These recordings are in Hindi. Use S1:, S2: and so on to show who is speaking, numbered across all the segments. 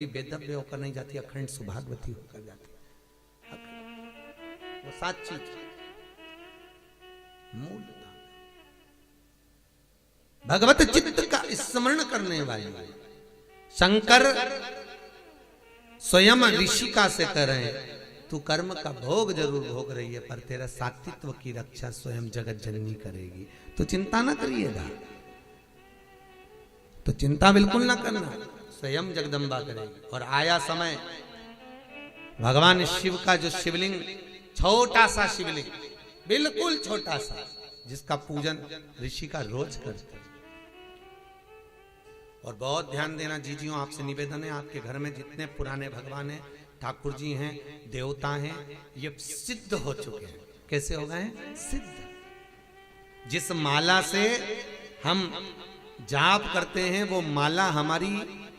S1: वेदव्य होकर नहीं जाती, अखंड सुभागवती होकर जाती। वो 7 चीज मूल भगवत चित्त का स्मरण करने वाली शंकर स्वयं ऋषिका से कह रहे हैं, तू कर्म का भोग जरूर भोग रही है पर तेरा सात्वित्व की रक्षा स्वयं जगत जननी करेगी, तो चिंता ना करिएगा, तो चिंता बिल्कुल ना करना, स्वयं जगदम्बा करेगी। और आया समय भगवान शिव का जो शिवलिंग, छोटा सा शिवलिंग, बिल्कुल छोटा सा, जिसका पूजन ऋषि का रोज करते। और बहुत ध्यान देना जीजियों, आपसे निवेदन है, आपके घर में जितने पुराने भगवान हैं, ठाकुर जी हैं, देवता हैं, ये सिद्ध हो चुके हैं। कैसे हो गए हैं? सिद्ध। जिस माला से हम जाप करते हैं वो माला हमारी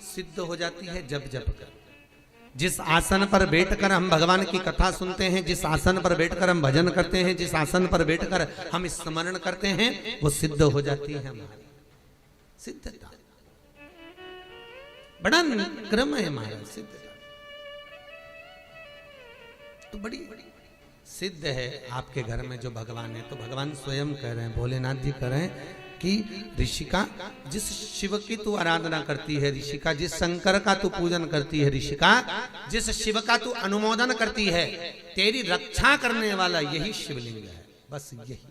S1: सिद्ध हो जाती है जब जप कर। जिस आसन पर बैठकर हम भगवान की कथा सुनते हैं, जिस आसन पर बैठकर हम भजन करते हैं, जिस आसन पर बैठकर हम स्मरण करते हैं, वो सिद्ध हो जाती है हमारी सिद्धता। बड़ा क्रम है हमारा सिद्धता, तो बड़ी सिद्ध है आपके घर में जो भगवान है। तो भगवान स्वयं कह रहे हैं, भोलेनाथ जी कह रहे हैं कि ऋषिका, जिस शिव की तू आराधना करती है ऋषिका, जिस शंकर का तू पूजन करती है ऋषिका, जिस शिव का तू अनुमोदन करती है, तेरी रक्षा करने वाला यही शिवलिंग है, बस यही।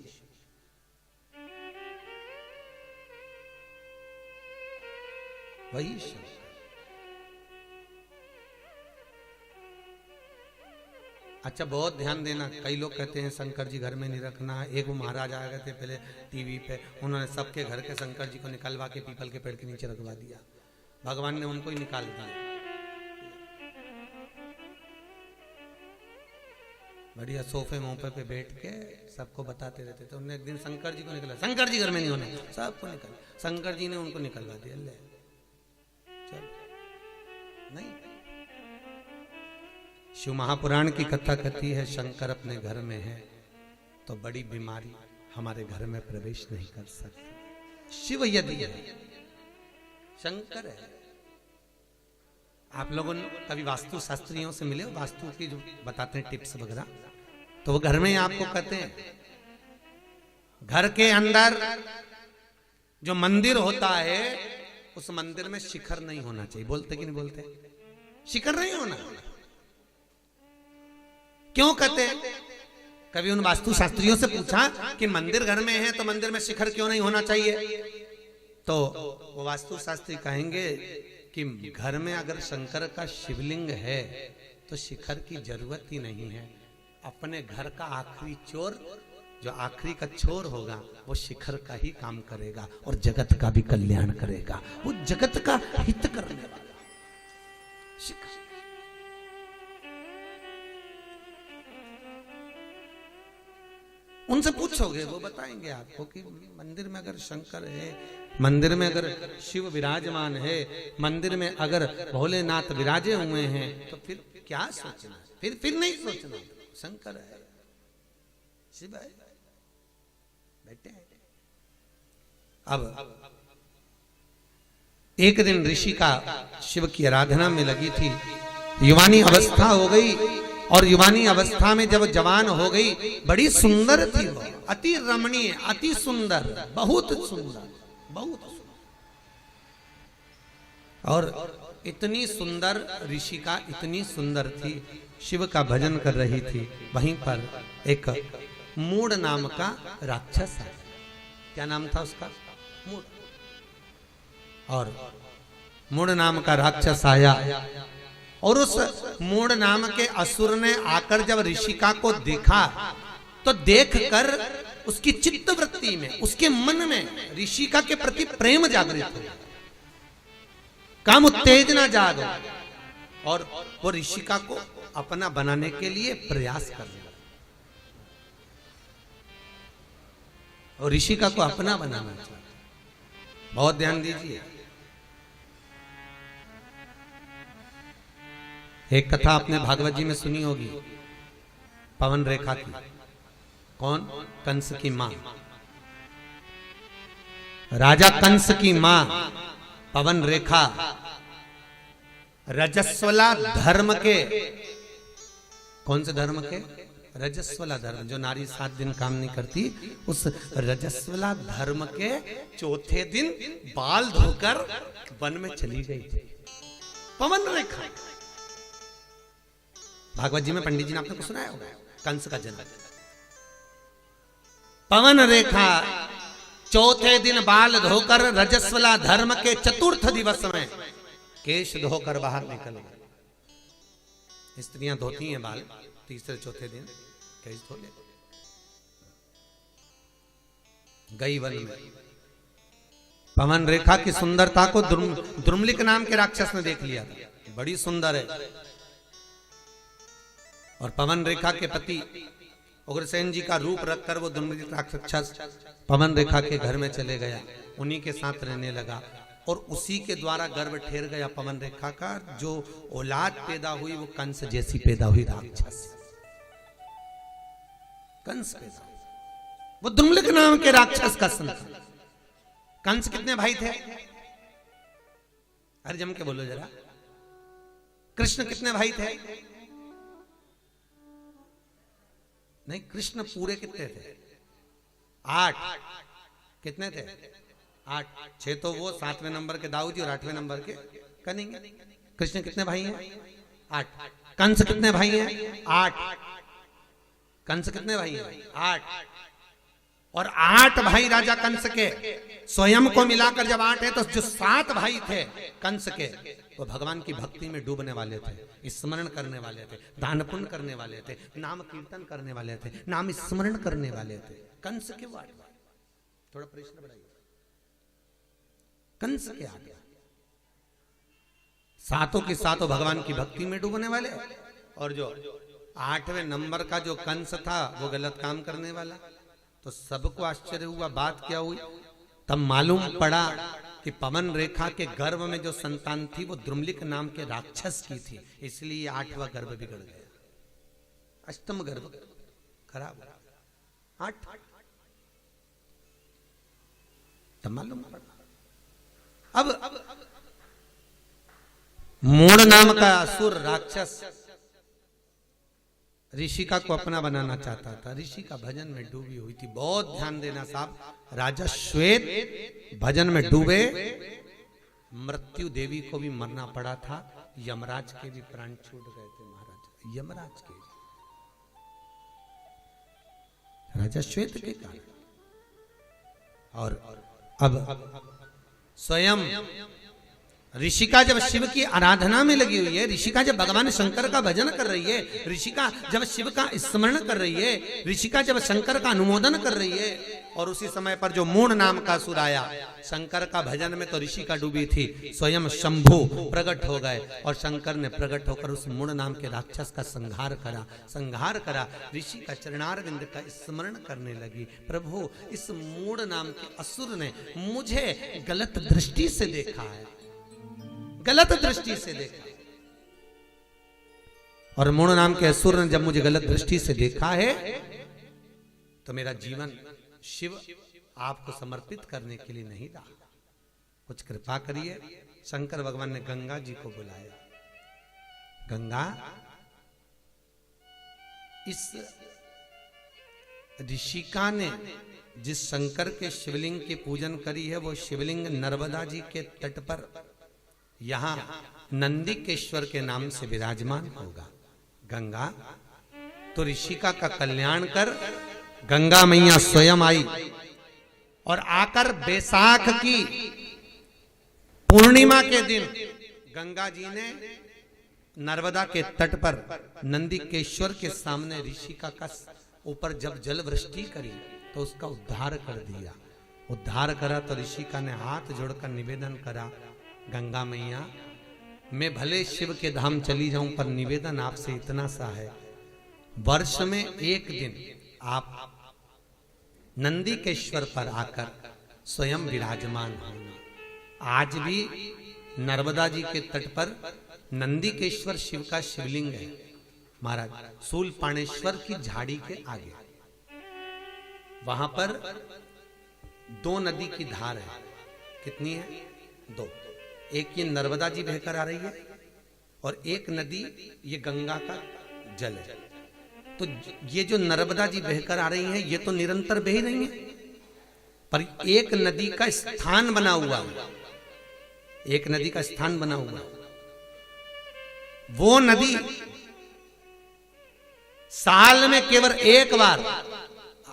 S1: वही शिव। अच्छा, बहुत ध्यान देना, कई लोग कहते हैं शंकर जी घर में नहीं रखना। एक वो महाराज आ गए थे पहले टीवी पे, उन्होंने सबके घर के शंकर जी को निकलवा के पीपल के पेड़ के नीचे रखवा दिया, भगवान ने उनको ही निकाल दिया। बढ़िया सोफे मोफे पे बैठ के सबको बताते रहते थे। उन्होंने एक दिन शंकर जी को निकला, शंकर जी घर में नहीं होना, सबको निकल, शंकर जी ने उनको निकलवा दिया। ले चल, नहीं, शिव महापुराण की कथा कहती है शंकर अपने घर में है तो बड़ी बीमारी हमारे घर में प्रवेश नहीं कर सकती। शिव यदि है, शंकर है। आप लोगों ने कभी वास्तु शास्त्रियों से मिले, वास्तु की जो बताते हैं टिप्स वगैरह, तो वो घर में आपको कहते हैं घर के अंदर जो मंदिर होता है उस मंदिर में शिखर नहीं होना चाहिए। बोलते कि नहीं बोलते? शिखर नहीं होना। क्यों कहते? कभी उन वास्तु शास्त्रियों से पूछा कि मंदिर घर में है तो मंदिर में शिखर क्यों नहीं होना चाहिए? तो वो वास्तु शास्त्री कहेंगे कि घर में अगर शंकर का शिवलिंग है तो शिखर की जरूरत ही नहीं है। अपने घर का आखिरी चोर, जो आखिरी का चोर होगा, वो शिखर का ही काम करेगा और जगत का भी कल्याण करेगा। वो जगत का हित करने वाला शिखर। उनसे पूछोगे वो बताएंगे आपको कि मंदिर में अगर शंकर है, मंदिर में अगर शिव विराजमान है, मंदिर में अगर भोलेनाथ विराजे हुए हैं, तो फिर क्या सोचना? फिर नहीं सोचना, शंकर है, शिव है, बैठे हैं। अब एक दिन ऋषि का शिव की आराधना में लगी थी, युवानी अवस्था हो गई, और युवानी अवस्था में जब जवान हो गई, बड़ी सुंदर थी वो, अति रमणीय, अति सुंदर, बहुत सुंदर, बहुत सुंदर। और इतनी सुंदर ऋषिका, इतनी सुंदर थी, शिव का भजन कर रही थी। वहीं पर एक मूड नाम का राक्षस है। क्या नाम था उसका? मूड। और मूड नाम का राक्षस आया और उस मूड नाम के असुर ने आकर जब ऋषिका को देखा तो देखकर उसकी चित्त वृत्ति में, उसके मन में ऋषिका के प्रति प्रेम जागृत हो, काम उत्तेजना जाग, और वो ऋषिका को अपना बनाने के लिए प्रयास कर रहा, और ऋषिका को अपना बनाना चाहिए। बहुत ध्यान दीजिए, एक कथा आपने भागवत जी में सुनी होगी, पवन रेखा की। कौन? कंस की मां, राजा कंस की मां पवन रेखा रजस्वला धर्म के, कौन से धर्म के? रजस्वला धर्म, जो नारी 7 दिन काम नहीं करती, उस रजस्वला धर्म के चौथे दिन बाल धोकर वन में चली गई थी। पवन रेखा, भागवत जी में पंडित जी ने आपने को सुनाया होगा, कंस का जन्म। पवन रेखा चौथे दिन बाल धोकर रजस्वला धर्म के चतुर्थ दिवस में केश धोकर बाहर निकल गए। स्त्रियां धोती हैं बाल तीसरे चौथे दिन, केश धो ले गई वन में। पवन रेखा की सुंदरता को द्रुमलिक नाम के राक्षस ने देख लिया, बड़ी सुंदर है। और पवन रेखा के पति उग्रसेन जी का रूप रखकर वो द्रुमलिक राक्षस पवन रेखा के घर में चले गया, उन्हीं के साथ रहने लगा और उसी के द्वारा गर्भ ठेर गया पवन रेखा का। जो औलाद पैदा हुई वो कंस जैसी पैदा हुई, राक्षस कंस पैदा, वो द्रुमलिक नाम के राक्षस का संतान। कंस कितने भाई थे? अरे जम के बोलो जरा। कृष्ण कितने भाई थे? नहीं, कृष्ण पूरे कितने थे? 8। कितने थे? 8। 6 तो वो, 7वें नंबर के दाऊद जी और 8वें नंबर के कनिंग। कृष्ण कितने भाई हैं? 8। कंस कितने भाई हैं? 8। कंस कितने भाई हैं? 8। और 8 भाई राजा कंस के स्वयं को मिलाकर जब 8 है, तो जो 7 भाई थे कंस के, वो भगवान की भक्ति में डूबने वाले थे, स्मरण करने वाले थे, दान पुण्य करने वाले थे, नाम कीर्तन करने वाले थे, नाम स्मरण करने वाले थे। कंस के 8 भाई, थोड़ा प्रश्न बढ़ाइए, कंस के 8 सातों के सातों भगवान की भक्ति में डूबने वाले। और जो 8वें नंबर का जो कंस था वो गलत काम करने वाला। तो सबको आश्चर्य हुआ, बात क्या हुई? तब मालूम पड़ा कि पवन रेखा के गर्भ में जो संतान थी वो द्रुमलिक नाम के राक्षस की थी, इसलिए 8वां गर्भ बिगड़ गया, अष्टम गर्भ खराब। 8 तब मालूम पड़ा। अब मूढ़ नाम का असुर राक्षस ऋषिका को अपना बनाना चाहता था। ऋषिका भजन में डूबी हुई थी। बहुत ध्यान देना साहब, राजा श्वेत भजन में डूबे, मृत्यु देवी को भी मरना पड़ा था, यमराज के भी प्राण छूट गए थे महाराज, यमराज के, राजा श्वेत के कारण। और अब स्वयं ऋषिका जब शिव की आराधना में लगी हुई है, ऋषिका जब भगवान शंकर का भजन कर रही है, ऋषिका जब शिव का स्मरण कर रही है, ऋषिका जब शंकर का अनुमोदन कर रही है, और उसी समय पर जो मूढ़ नाम का असुर आया शंकर का भजन में, तो ऋषिका डूबी थी, स्वयं शंभु प्रकट हो गए और शंकर ने प्रकट होकर उस मूढ़ नाम के राक्षस का संहार करा। ऋषि का चरणारविंद का स्मरण करने लगी, प्रभु इस मूढ़ नाम के असुर ने मुझे गलत दृष्टि से देखा है, गलत दृष्टि से देखा। और मूढ़ नाम के असुर ने जब मुझे गलत दृष्टि से देखा है, तो मेरा जीवन शिव आपको समर्पित करने के लिए नहीं रहा, कुछ कृपा करिए। शंकर भगवान ने गंगा जी को बुलाया। गंगा, इस ऋषिका ने जिस शंकर के शिवलिंग की पूजन करी है, वो शिवलिंग नर्मदा जी के तट पर यहां नंदिकेश्वर के नाम से विराजमान होगा। गंगा, तो ऋषिका का कल्याण कर। गंगा मैया स्वयं आई और आकर बैसाख की पूर्णिमा के दिन गंगा जी ने नर्मदा के तट पर नंदिकेश्वर के सामने ऋषिका का ऊपर जब जल वृष्टि करी तो उसका उद्धार कर दिया। उद्धार करा तो ऋषिका ने हाथ जोड़कर निवेदन करा, गंगा मैया मैं भले शिव के धाम चली जाऊं, पर निवेदन आपसे इतना सा है, वर्ष में एक दिन आप नंदिकेश्वर पर आकर स्वयं विराजमान होना। आज भी नर्मदा जी के तट पर नंदिकेश्वर शिव का शिवलिंग है महाराज, शूलपाणेश्वर की झाड़ी के आगे। वहां पर 2 नदी की धार है। कितनी है? 2। एक ये नर्मदा जी बहकर आ रही है और एक नदी ये गंगा का जल है। तो ये जो नर्मदा जी बहकर आ रही हैं ये तो निरंतर बह रही हैं, पर एक नदी का स्थान बना हुआ है, एक नदी का स्थान बना हुआ है। वो नदी साल में केवल एक बार,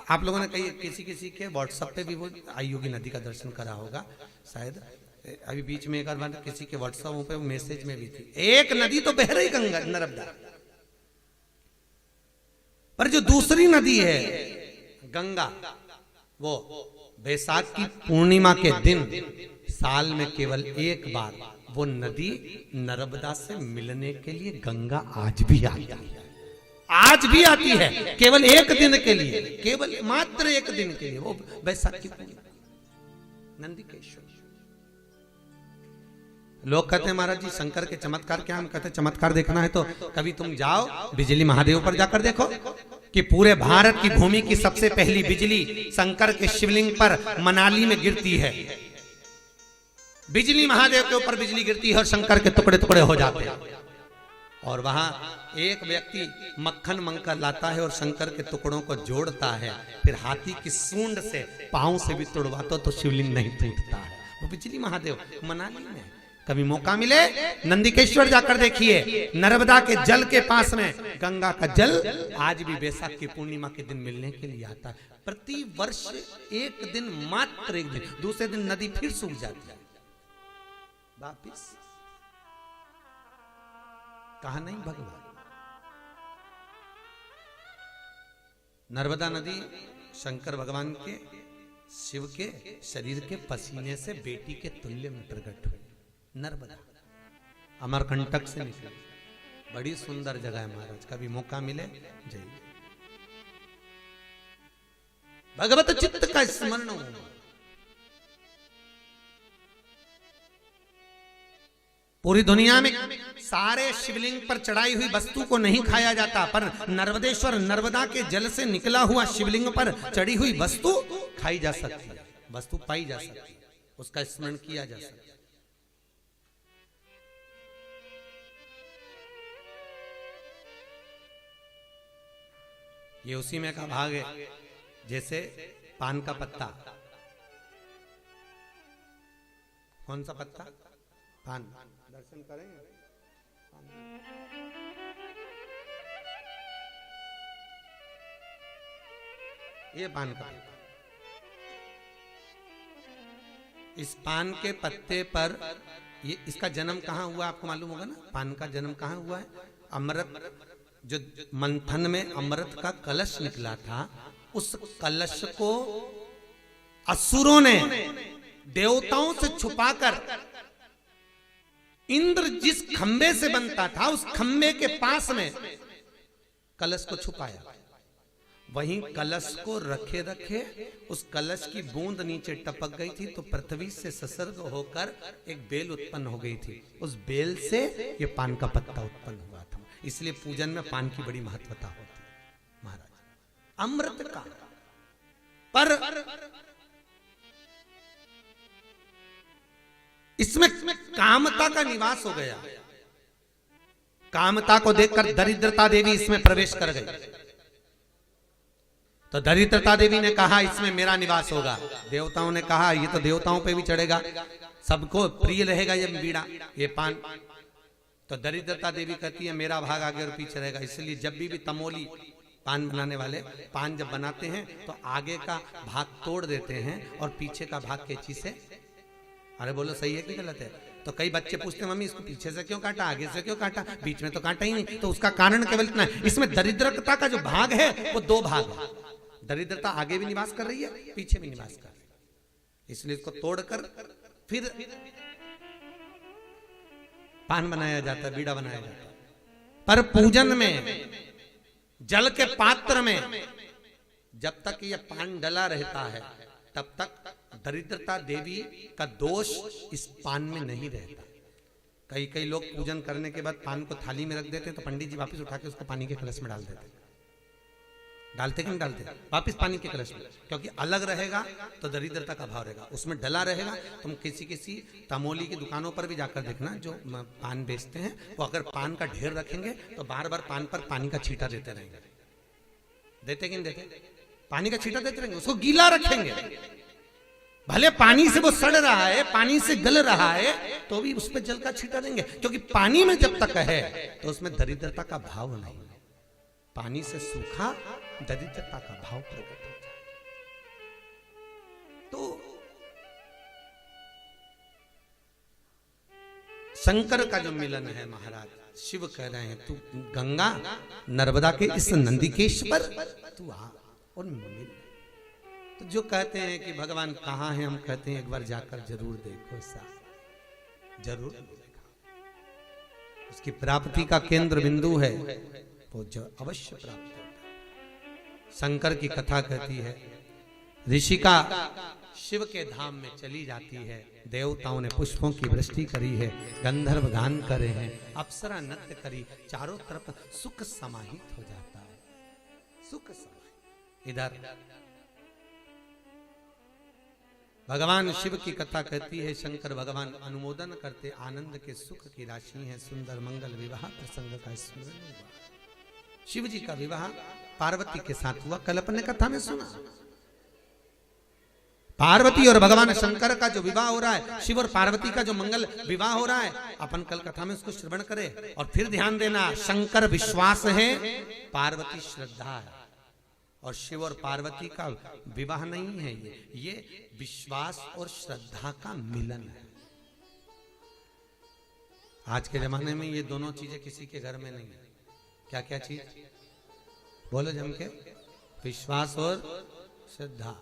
S1: आप लोगों ने कहीं किसी के व्हाट्सएप पे भी वो आई होगी, नदी का दर्शन करा होगा शायद, अभी बीच में एक बार किसी के व्हाट्सएप पे मैसेज में भी थी। एक नदी तो बह रही गंगा नर्मदा, पर जो दूसरी नदी है गंगा, वो बैसाख की पूर्णिमा के दिन साल में केवल एक बार वो नदी नर्मदा से मिलने के लिए गंगा आज भी आती है, आज भी आती है, केवल एक दिन के लिए, केवल मात्र एक दिन के लिए, वो बैसाख की पूर्णिमा नंदिकेश्वर। लोग कहते हैं महाराज जी शंकर के चमत्कार क्या? हम कहते हैं चमत्कार देखना है तो कभी तुम जाओ बिजली महादेव पर जाकर देखो कि पूरे भारत की भूमि की सबसे पहली बिजली शंकर के शिवलिंग पर मनाली में गिरती है। बिजली महादेव के ऊपर बिजली गिरती है और शंकर के टुकड़े टुकड़े हो जाते हैं, और वहां एक व्यक्ति मक्खन मंकर लाता है और शंकर के टुकड़ों को जोड़ता है, फिर हाथी की सूंड से पांव से भी तोड़वाता तो शिवलिंग नहीं टूटता है। वो बिजली महादेव मनाली में। कभी मौका मिले नंदिकेश्वर जाकर देखिए, नर्मदा के जल के पास में गंगा का जल आज भी बैसाख की पूर्णिमा के दिन मिलने के लिए आता है। प्रति वर्ष एक दिन, मात्र एक दिन, दूसरे दिन नदी फिर सूख जाती है वापिस। कहा नहीं भगवान? नर्मदा नदी शंकर भगवान के, शिव के शरीर के पसीने से बेटी के तुल्य में प्रकट हुई। नर्मदा अमरकंटक से निकली, बड़ी सुंदर जगह है महाराज, कभी मौका मिले जाइए। भगवत चित्त का स्मरण हो। पूरी दुनिया में सारे शिवलिंग पर चढ़ाई हुई वस्तु को नहीं खाया जाता, पर नर्मदेश्वर नर्मदा के जल से निकला हुआ शिवलिंग पर चढ़ी हुई वस्तु खाई जा सकती है, वस्तु पाई जा सकती है, उसका स्मरण किया जा सकता है। ये उसी में का भाग है, जैसे पान का पत्ता, कौन सा पत्ता? पान। दर्शन करेंगे ये पान का पत्ता। इस पान के पत्ते पर ये, इसका जन्म कहाँ हुआ आपको मालूम होगा ना? पान का जन्म कहाँ हुआ है? अमृत, जो मंथन में अमृत का कलश निकला था, उस कलश को असुरों ने देवताओं से छुपाकर इंद्र जिस खंबे से बनता था उस खंबे के पास में कलश को छुपाया। वहीं कलश को रखे रखे उस कलश की बूंद नीचे टपक गई थी, तो पृथ्वी से संसर्ग होकर एक बेल उत्पन्न हो गई थी। उस बेल से ये पान का पत्ता उत्पन्न हुआ था। इसलिए पूजन में पान की बड़ी महत्वता होती है महाराज। अमृत का पर इसमें कामता का निवास हो गया। कामता को देखकर दरिद्रता देवी इसमें प्रवेश कर गई। तो दरिद्रता देवी ने कहा इसमें मेरा निवास होगा। देवताओं ने कहा ये तो देवताओं पे भी चढ़ेगा, सबको प्रिय रहेगा ये बीड़ा, ये पान। तो दरिद्रता देवी कहती है मेरा भाग आगे और पीछे रहेगा। इसलिए जब भी तमोली पान बनाने वाले पान जब बनाते हैं तो आगे का भाग तोड़ देते हैं और पीछे का भाग कैंची से, अरे बोलो सही है कि गलत है? तो कई बच्चे पूछते हैं मम्मी इसको पीछे से क्यों काटा, आगे से क्यों काटा, बीच में तो काटा ही नहीं। तो उसका कारण केवल इतना है, इसमें दरिद्रता का जो भाग है वो दो भाग है। दरिद्रता आगे भी निवास कर रही है, पीछे भी निवास कर रही है। इसलिए इसको तोड़कर फिर पान बनाया जाता है, बीड़ा बनाया जाता है। पर पूजन में जल के पात्र में जब तक ये पान डला रहता है तब तक दरिद्रता देवी का दोष इस पान में नहीं रहता। कई कई लोग पूजन करने के बाद पान को थाली में रख देते हैं, तो पंडित जी वापस उठा के उसको पानी के कलश में डाल देते हैं। डालते कि नहीं डालते? वापिस पानी के कलश में, क्योंकि अलग रहेगा तो दरिद्रता का भाव रहेगा, उसमें डला रहेगा। तुम किसी तमोली की दुकानों पर भी जाकर देखना, जो पान बेचते हैं वो अगर पान का ढेर रखेंगे तो बार बार पान पर पानी का छींटा देते रहेंगे। देते कि नहीं देते? पानी का छींटा देते रहेंगे, उसको गीला रखेंगे। भले पानी से वो सड़ रहा है, पानी से गल रहा है, तो भी उस पर जल का छींटा देंगे, क्योंकि पानी में जब तक है तो उसमें दरिद्रता का भाव नहीं। पानी से सूखा दरिद्रता का भाव प्रकट हो जाए। तो शंकर का जो मिलन है महाराज, शिव कह रहे हैं तू गंगा नर्मदा के इस नंदिकेश्वर तू आ और मिल। तो जो कहते हैं कि भगवान कहाँ है, हम कहते हैं एक बार जाकर जरूर देखो साहब, जरूर देखा। उसकी प्राप्ति का केंद्र बिंदु है वो जो अवश्य प्राप्त होता है। शंकर की कथा कहती है ऋषिका शिव के धाम में चली जाती है, देवताओं ने पुष्पों की वृष्टि करी है, गंधर्व गान करे हैं, अप्सरा नृत्य करी, चारों तरफ सुख समाहित हो जाता है, सुख समाहित। इधर भगवान शिव की कथा कहती है, शंकर भगवान अनुमोदन करते, आनंद के सुख की राशि है, सुंदर मंगल विवाह प्रसंग का स्मरण हुआ। शिव जी का विवाह पार्वती के साथ हुआ, कल अपने कथा में सुना। पार्वती और भगवान शंकर का जो विवाह हो रहा है, शिव और पार्वती का जो मंगल विवाह हो रहा है, अपन कल कथा में उसको श्रवण करें। और फिर ध्यान देना, शंकर विश्वास है, पार्वती श्रद्धा है, और शिव और पार्वती का विवाह नहीं है, ये विश्वास और श्रद्धा का मिलन है। आज के जमाने में ये दोनों चीजें किसी के घर में नहीं है। क्या क्या चीज बोलो जम के? विश्वास और श्रद्धा,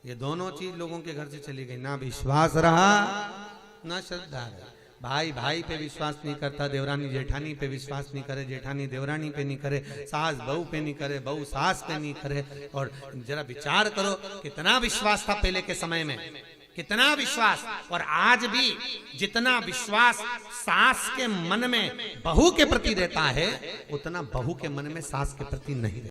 S1: ये दोनों चीज लोगों के घर से चली गई। ना विश्वास रहा ना श्रद्धा रहा। भाई भाई पे विश्वास नहीं करता, देवरानी जेठानी पे विश्वास नहीं करे, जेठानी देवरानी पे नहीं करे, सास बहू पे नहीं करे, बहू सास पे नहीं करे। और जरा विचार करो कितना विश्वास था पहले के समय में, कितना विश्वास। और आज भी जितना विश्वास सास के मन में बहू के प्रति रहता है, उतना बहू के मन में सास के प्रति नहीं रहता।